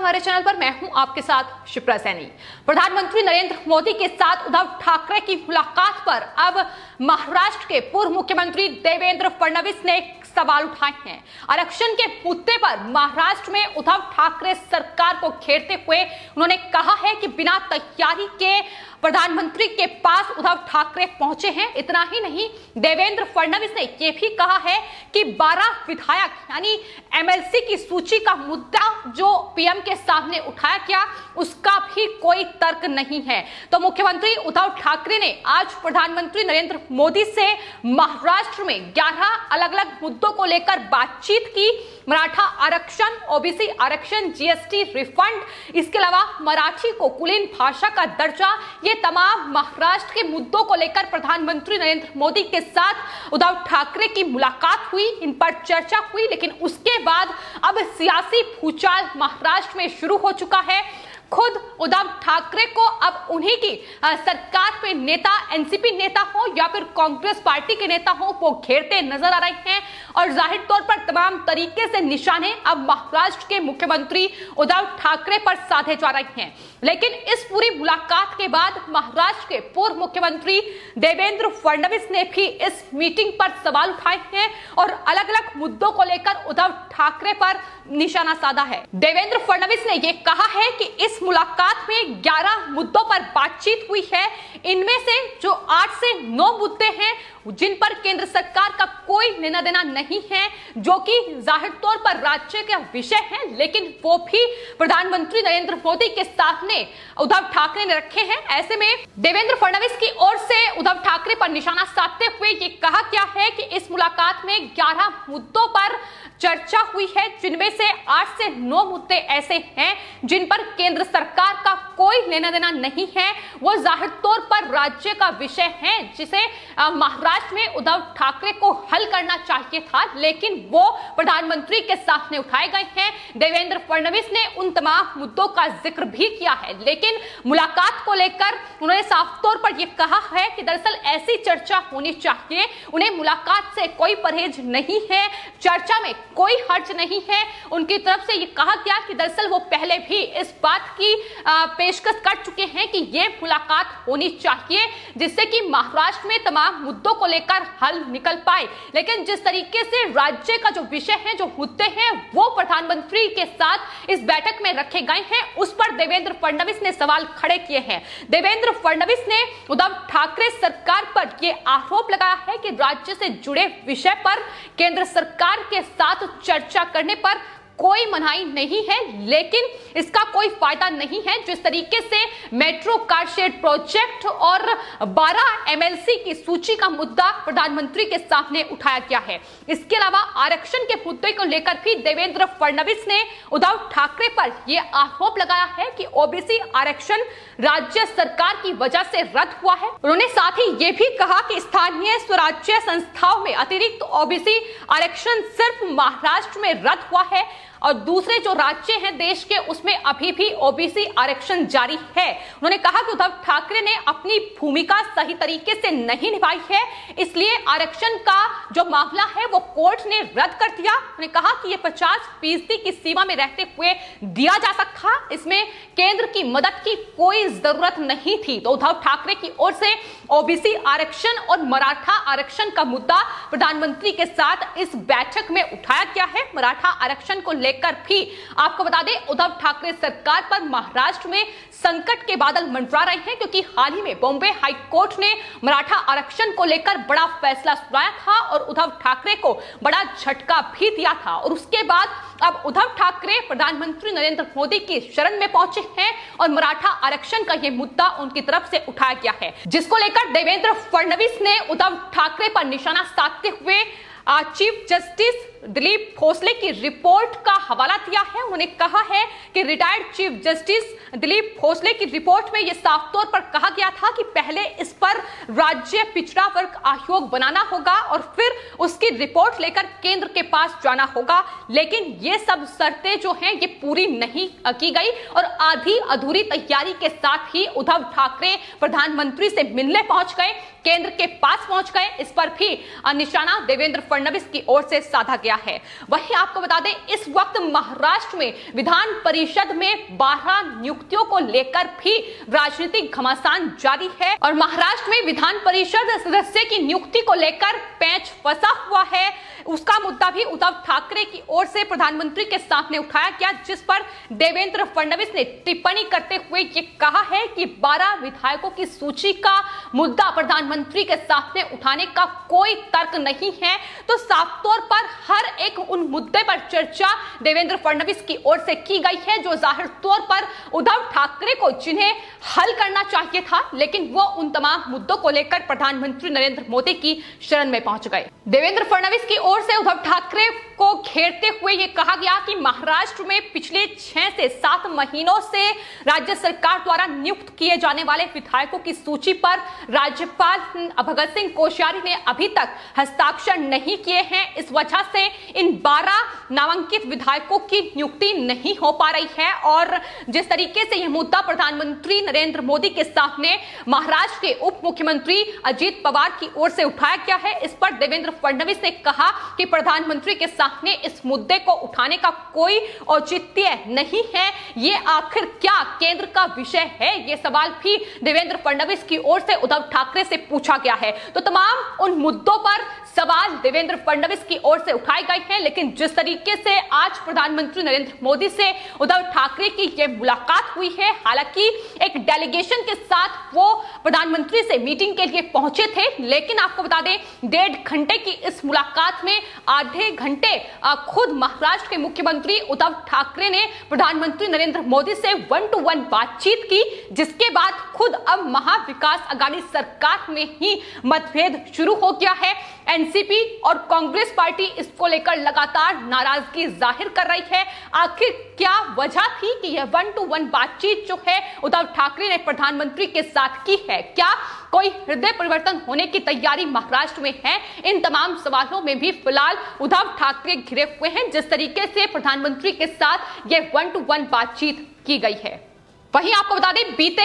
हमारे चैनल पर। मैं हूं आपके साथ शिप्रा सैनी। प्रधानमंत्री नरेंद्र मोदी के साथ उद्धव ठाकरे की मुलाकात पर अब महाराष्ट्र के पूर्व मुख्यमंत्री देवेंद्र फडणवीस ने सवाल उठाए हैं। आरक्षण के मुद्दे पर महाराष्ट्र में उद्धव ठाकरे सरकार को घेरते हुए उन्होंने कहा है कि बिना तैयारी के प्रधानमंत्री के पास उद्धव ठाकरे पहुंचे हैं। इतना ही नहीं, देवेंद्र फडणवीस ने यह भी कहा है कि 12 विधायक यानी एमएलसी की सूची का मुद्दा जो पीएम के सामने उठाया गया उसका भी कोई तर्क नहीं है। तो मुख्यमंत्री उद्धव ठाकरे ने आज प्रधानमंत्री नरेंद्र मोदी से महाराष्ट्र में 11 अलग अलग मुद्दों को लेकर बातचीत की। मराठा आरक्षण, ओबीसी आरक्षण, जीएसटी रिफंड, इसके अलावा मराठी को कुलीन भाषा का दर्जा, ये तमाम महाराष्ट्र के मुद्दों को लेकर प्रधानमंत्री नरेंद्र मोदी के साथ उद्धव ठाकरे की मुलाकात हुई, इन पर चर्चा हुई। लेकिन उसके बाद अब सियासी भूचाल महाराष्ट्र में शुरू हो चुका है। खुद उद्धव ठाकरे को अब उन्हीं की सरकार पे नेता, एनसीपी नेता हो या फिर कांग्रेस पार्टी के नेता हो, वो घेरते नजर आ रहे हैं और जाहिर तौर पर तमाम तरीके से निशाने अब महाराष्ट्र के मुख्यमंत्री उद्धव ठाकरे पर साधे जा रहे हैं। लेकिन इस पूरी मुलाकात के बाद महाराष्ट्र के पूर्व मुख्यमंत्री देवेंद्र फडणवीस ने भी इस मीटिंग पर सवाल उठाए हैं और अलग अलग मुद्दों को लेकर उद्धव ठाकरे पर निशाना साधा है। देवेंद्र फडणवीस ने यह कहा है कि इस मुलाकात में 11 मुद्दों पर बातचीत हुई है। इनमें से जो 8 से 9 मुद्दे हैं जिन पर केंद्र सरकार का कोई लेना देना नहीं है, जो कि जाहिर तौर पर राज्य का विषय है, लेकिन वो भी प्रधानमंत्री नरेंद्र मोदी के सामने उद्धव ठाकरे ने रखे हैं। ऐसे में देवेंद्र फडणवीस की ओर से उद्धव ठाकरे पर निशाना साधते हुए ये कहा गया है कि इस मुलाकात में 11 मुद्दों पर चर्चा हुई है, जिनमें से 8 से 9 मुद्दे ऐसे हैं जिन पर केंद्र सरकार का कोई लेना देना नहीं है, वो जाहिर तौर पर राज्य का विषय है, जिसे महाराष्ट्र में उद्धव ठाकरे को हल करना चाहिए था, लेकिन वो प्रधानमंत्री के सामने उठाए गए हैं। देवेंद्र फडणवीस ने उन तमाम मुद्दों का जिक्र भी किया है, लेकिन मुलाकात को लेकर उन्होंने साफ तौर पर यह कहा है कि दरअसल ऐसी चर्चा होनी चाहिए, उन्हें मुलाकात से कोई परहेज नहीं है, चर्चा में कोई हर्ज नहीं है। उनकी तरफ से यह कहा गया कि दरअसल वो पहले भी इस बात की पेशकश कर चुके हैं कि यह मुलाकात होनी चाहिए, जिससे कि महाराष्ट्र में तमाम मुद्दों को लेकर हल निकल पाए। लेकिन जिस तरीके से राज्य का जो विषय है, जो मुद्दे हैं, वो प्रधानमंत्री के साथ इस बैठक में रखे गए हैं, उस पर देवेंद्र फडणवीस ने सवाल खड़े किए हैं। देवेंद्र फडणवीस ने उद्धव ठाकरे सरकार पर यह आरोप लगाया है कि राज्य से जुड़े विषय पर केंद्र सरकार के साथ चर्चा करने पर कोई मनाही नहीं है, लेकिन इसका कोई फायदा नहीं है। जिस तरीके से मेट्रो कारशेड प्रोजेक्ट और 12 एमएलसी की सूची का मुद्दा प्रधानमंत्री के सामने उठाया गया है, इसके अलावा आरक्षण के मुद्दे को लेकर भी देवेंद्र फडणवीस ने उद्धव ठाकरे पर यह आरोप लगाया है कि ओबीसी आरक्षण राज्य सरकार की वजह से रद्द हुआ है। उन्होंने साथ ही यह भी कहा कि स्थानीय स्वराज्य संस्थाओं में अतिरिक्त ओबीसी आरक्षण सिर्फ महाराष्ट्र में रद्द हुआ है और दूसरे जो राज्य हैं देश के, उसमें अभी भी ओबीसी आरक्षण जारी है। उन्होंने कहा कि उद्धव ठाकरे ने अपनी भूमिका सही तरीके से नहीं निभाई है, इसलिए आरक्षण का जो मामला है वो कोर्ट ने रद्द कर दिया। उन्होंने कहा कि ये 50% की सीमा में रहते हुए दिया जा सकता, इसमें केंद्र की मदद की कोई जरूरत नहीं थी। तो उद्धव ठाकरे की ओर से ओबीसी आरक्षण और मराठा आरक्षण का मुद्दा प्रधानमंत्री के साथ इस बैठक में उठाया गया है। मराठा आरक्षण को लेकर भी आपको बता दें, उद्धव ठाकरे सरकार पर महाराष्ट्र में संकट के बादल मंडरा रहे हैं, क्योंकि हाल ही में बॉम्बे हाई कोर्ट ने मराठा आरक्षण को लेकर बड़ा फैसला सुनाया था और उद्धव ठाकरे को बड़ा झटका भी दिया था। और उसके बाद अब उद्धव ठाकरे प्रधानमंत्री नरेंद्र मोदी की शरण में पहुंचे हैं और मराठा आरक्षण का यह मुद्दा उनकी तरफ से उठाया गया है, जिसको लेकर देवेंद्र फडणवीस ने उद्धव ठाकरे पर निशाना साधते हुए चीफ जस्टिस दिलीप भोसले की रिपोर्ट का हवाला दिया है। उन्होंने कहा है कि retired chief justice Dilip Bhosale की रिपोर्ट में यह साफ तौर पर कहा गया था कि पहले इस पर राज्य पिछड़ा वर्ग आयोग बनाना होगा और फिर उसकी रिपोर्ट लेकर केंद्र के पास जाना होगा, लेकिन ये सब शर्तें जो हैं ये पूरी नहीं की गई और आधी अधूरी तैयारी के साथ ही उद्धव ठाकरे प्रधानमंत्री से मिलने पहुंच गए, केंद्र के पास पहुंच गए। इस पर भी निशाना देवेंद्र फडणवीस की ओर से साधा गया है। वहीं आपको बता दें, इस वक्त महाराष्ट्र में विधान परिषद में 12 नियुक्तियों को लेकर भी राजनीतिक घमासान जारी है और महाराष्ट्र में विधान परिषद सदस्य की नियुक्ति को लेकर पेंच फंसा हुआ है। उसका मुद्दा भी उद्धव ठाकरे की ओर से प्रधानमंत्री के सामने उठाया गया, जिस पर देवेंद्र फडणवीस ने टिप्पणी करते हुए ये कहा है कि 12 विधायकों की सूची का मुद्दा प्रधानमंत्री के सामने उठाने का कोई तर्क नहीं है। तो साफ तौर पर हर एक उन मुद्दे पर चर्चा देवेंद्र फडणवीस की ओर से की गई है, जो जाहिर तौर पर उद्धव ठाकरे को जिन्हें हल करना चाहिए था, लेकिन वो उन तमाम मुद्दों को लेकर प्रधानमंत्री नरेंद्र मोदी की शरण में पहुंच गए। देवेंद्र फडणवीस की ओर से उद्धव ठाकरे को घेरते हुए यह कहा गया कि महाराष्ट्र में पिछले 6 से 7 महीनों से राज्य सरकार द्वारा नियुक्त किए जाने वाले विधायकों की सूची पर राज्यपाल भगत सिंह कोश्यारी ने अभी तक हस्ताक्षर नहीं किए हैं। इस वजह से इन 12 नामांकित विधायकों की नियुक्ति नहीं हो पा रही है और जिस तरीके से यह मुद्दा प्रधानमंत्री नरेंद्र मोदी के सामने महाराष्ट्र के उप मुख्यमंत्री अजित पवार की ओर से उठाया गया है, इस पर देवेंद्र फडणवीस ने कहा कि प्रधानमंत्री के सामने इस मुद्दे को उठाने का कोई औचित्य नहीं है। ये आखिर क्या केंद्र का विषय है, ये सवाल भी देवेंद्र फडणवीस की ओर से उद्धव ठाकरे से पूछा गया है। तो तमाम उन मुद्दों पर सवाल देवेंद्र फडणवीस की ओर से उठाए गए हैं, लेकिन जिस तरीके से आज प्रधानमंत्री नरेंद्र मोदी से उद्धव ठाकरे की यह मुलाकात हुई है, हालांकि एक डेलीगेशन के साथ वो प्रधानमंत्री से मीटिंग के लिए पहुंचे थे, लेकिन आपको बता दें 1.5 घंटे की इस मुलाकात में आधे घंटे खुद महाराष्ट्र के मुख्यमंत्री उद्धव ठाकरे ने प्रधानमंत्री नरेंद्र मोदी से 1-to-1 बातचीत की, जिसके बाद खुद अब महाविकास अघाड़ी सरकार में ही मतभेद शुरू हो गया है। एनसीपी और कांग्रेस पार्टी इसको लेकर लगातार नाराजगी जाहिर कर रही है। आखिर क्या वजह थी कि यह 1-to-1 बातचीत जो है उद्धव ठाकरे ने प्रधानमंत्री के साथ की है? क्या कोई हृदय परिवर्तन होने की तैयारी महाराष्ट्र में है? इन तमाम सवालों में भी फिलहाल उद्धव ठाकरे घिरे हुए हैं, जिस तरीके से प्रधानमंत्री के साथ यह 1-to-1 बातचीत की गई है। वहीं आपको बता दें, बीते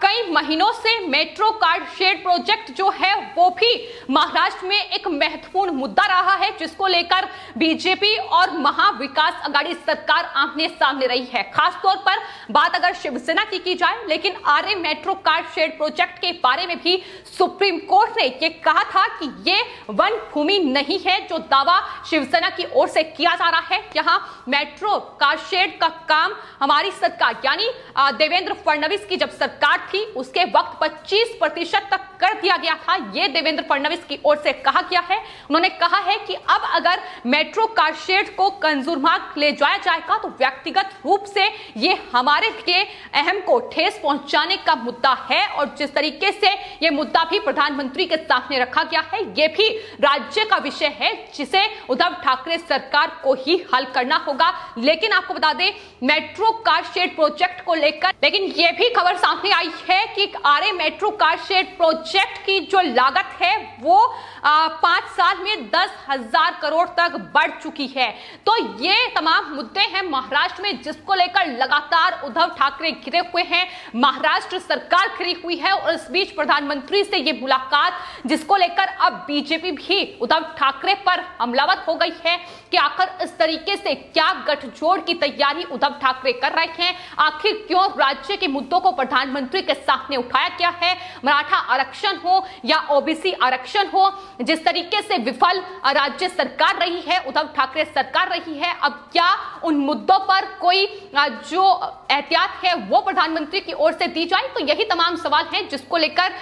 कई महीनों से मेट्रो कार शेड प्रोजेक्ट जो है वो भी महाराष्ट्र में एक महत्वपूर्ण मुद्दा रहा है, जिसको लेकर बीजेपी और महाविकास अघाड़ी सरकार आमने सामने रही है। खासतौर पर बात अगर शिवसेना की जाए, लेकिन आरे मेट्रो कार शेड प्रोजेक्ट के बारे में भी सुप्रीम कोर्ट ने ये कहा था कि ये वन भूमि नहीं है, जो दावा शिवसेना की ओर से किया जा रहा है। यहाँ मेट्रो कार शेड का काम हमारी सरकार यानी देवेंद्र फडणवीस की जब सरकार थी उसके वक्त 25% तक कर दिया गया था, ये देवेंद्र फडणवीस की ओर से कहा गया है। उन्होंने कहा है कि अब अगर मेट्रो कार शेड को कंज्यूमर ले जाया जाएगा तो व्यक्तिगत रूप से ये हमारे लिए अहम को ठेस पहुंचाने का मुद्दा है और जिस तरीके से ये मुद्दा भी प्रधानमंत्री के सामने रखा गया है, ये भी राज्य का विषय है जिसे उद्धव ठाकरे सरकार को ही हल करना होगा। लेकिन आपको बता दें, मेट्रो कार शेड प्रोजेक्ट को लेकर लेकिन यह भी खबर सामने आई है कि आरे मेट्रो कार शेड प्रोजेक्ट की जो लागत है वो 5 साल में 10,000 करोड़ तक बढ़ चुकी है। तो ये तमाम मुद्दे हैं महाराष्ट्र में, जिसको लेकर लगातार उद्धव ठाकरे घिरे हुए हैं, महाराष्ट्र सरकार घिरी हुई है और इस बीच प्रधानमंत्री से ये मुलाकात, जिसको लेकर अब बीजेपी भी उद्धव ठाकरे पर हमलावर हो गई है कि आखिर इस तरीके से क्या गठजोड़ की तैयारी उद्धव ठाकरे कर रहे हैं। आखिर क्यों राज्य के मुद्दों को प्रधानमंत्री के सामने उठाया गया है? मराठा आरक्षण हो या ओबीसी आरक्षण हो, जिस तरीके से विफल राज्य सरकार रही है, उद्धव ठाकरे सरकार रही है, अब क्या उन मुद्दों पर कोई जो एहतियात है वो प्रधानमंत्री की ओर से दी जाए? तो यही तमाम सवाल हैं जिसको लेकर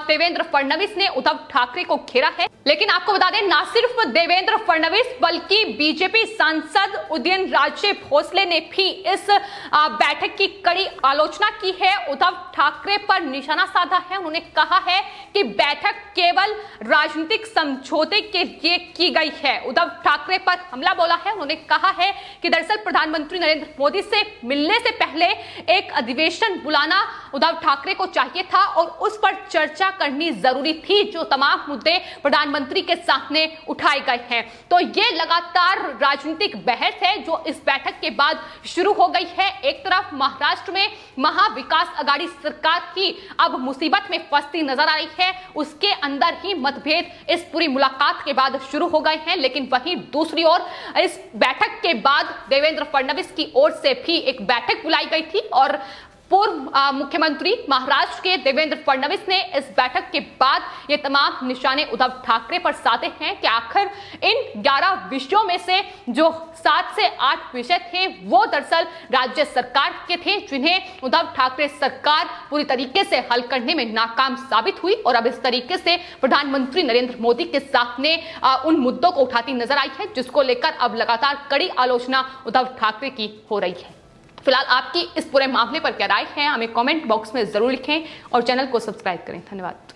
देवेंद्र फडणवीस ने उद्धव ठाकरे को घेरा है। लेकिन आपको बता दें, ना सिर्फ देवेंद्र फडणवीस बल्कि बीजेपी सांसद उदयन राजे भोसले ने भी इस बैठक की कड़ी आलोचना की है, उद्धव ठाकरे पर निशाना साधा है। उन्होंने कहा है कि बैठक केवल राजनीतिक समझौते के लिए की गई है। उद्धव ठाकरे पर हमला बोला है। उन्होंने कहा है कि दरअसल प्रधानमंत्री नरेंद्र मोदी से मिलने से पहले एक अधिवेशन बुलाना उद्धव ठाकरे को चाहिए था और उस पर चर्चा करनी जरूरी थी, जो तमाम मुद्दे प्रधानमंत्री के सामने उठाए गए हैं। तो ये लगातार राजनीतिक बहस है जो इस बैठक के बाद शुरू हो गई है। एक तरफ महाराष्ट्र में महाविकास अघाड़ी सरकार ही अब मुसीबत में फंसती नजर आ रही है है उसके अंदर ही मतभेद इस पूरी मुलाकात के बाद शुरू हो गए हैं। लेकिन वहीं दूसरी ओर इस बैठक के बाद देवेंद्र फडणवीस की ओर से भी एक बैठक बुलाई गई थी और पूर्व मुख्यमंत्री महाराष्ट्र के देवेंद्र फडणवीस ने इस बैठक के बाद ये तमाम निशाने उद्धव ठाकरे पर साधे हैं कि आखिर इन 11 विषयों में से जो 7 से 8 विषय थे वो दरअसल राज्य सरकार के थे, जिन्हें उद्धव ठाकरे सरकार पूरी तरीके से हल करने में नाकाम साबित हुई। और अब इस तरीके से प्रधानमंत्री नरेंद्र मोदी के सामने उन मुद्दों को उठाती नजर आई है, जिसको लेकर अब लगातार कड़ी आलोचना उद्धव ठाकरे की हो रही है। फिलहाल आपकी इस पूरे मामले पर क्या राय है, हमें कमेंट बॉक्स में जरूर लिखें और चैनल को सब्सक्राइब करें। धन्यवाद।